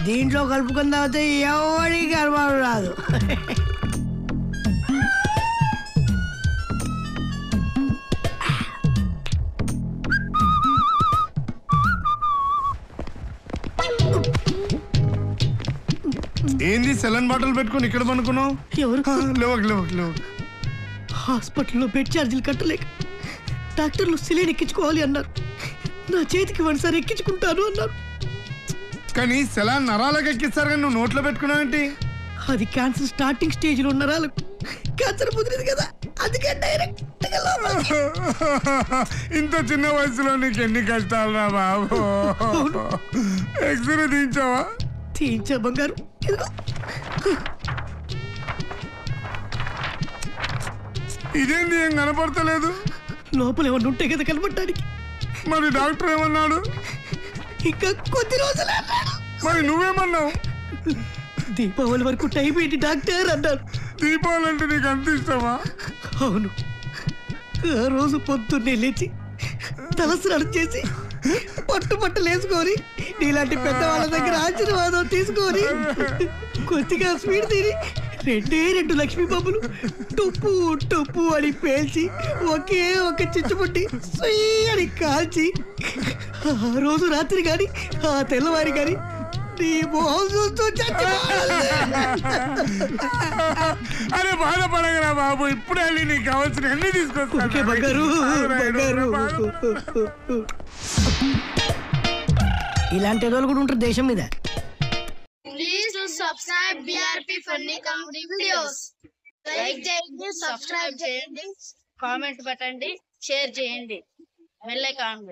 దీంట్లో కలుపుకుని తాగితే ఎవరికి గర్భం రాదు. ఏంది సెలన్ బాటిల్ పెట్టుకుని ఇక్కడ పనుకున్నావు? ఎవరు? లేవు. హాస్పిటల్లో బెడ్ ఛార్జీలు కట్టలేక డాక్టర్లు సిలిండర్ ఎక్కించుకోవాలి అన్నారు. నా చేతికి ఒకసారి ఎక్కించుకుంటాను అన్నారు. కానీ సెలాన్ నరాలకు ఎక్కిస్తారు కానీ నువ్వు నోట్లో పెట్టుకున్నావేంటి? అది క్యాన్సర్ స్టార్టింగ్ స్టేజ్ లో ఉన్న నరాలకు క్యాన్సర్ ముదిరింది కదా, అందుకే డైరెక్ట్. ఇంత చిన్న వయసులో నీకు ఎన్ని కష్టాలు రా బాబు. ఎక్స్రే తీయించావా? తీయించా బంగారు. ఇదేంటి ఏం కనపడతలేదు? లోపల ఏమన్నా ఉంటే కదా కనపడటానికి. మరి డాక్టర్ ఏమన్నాడు? ఇంకా కొద్ది రోజులు అన్నాడు. మరి నువ్వేమన్నావు? దీపావళి వరకు టైం ఏంటి డాక్టర్ అన్నారు. దీపావళి అంటే నీకు అంత ఇష్టమా? అవును. ఆ రోజు పొద్దున్నే లేచి తలస్నానం చేసి పట్టుబట్టలు వేసుకొని నీలాంటి పెద్దవాళ్ళ దగ్గర ఆశీర్వాదం తీసుకొని కొద్దిగా స్వీట్ తిని 2 లక్ష్మీ బాబులు టుప్పు టుప్పు అని పేల్చి ఒకే ఒక చిచ్చుపుట్టి అని కాల్చి ఆ రోజు రాత్రి కానీ ఆ తెల్లవారి కానీ నీ మొహం చూస్తూ అరే బాధపడగరా బాబు. ఇప్పుడే వెళ్ళి నీకు కావాల్సిన అన్ని తీసుకొస్తా. ఇలాంటి ఎదోలు కూడా ఉంటారు దేశం మీద. Please do subscribe BRP Funny Comedy Videos. Like చేయండి, సబ్స్క్రైబ్ చేయండి, కామెంట్ పెట్టండి, షేర్ చేయండి, బెల్ ఐకాన్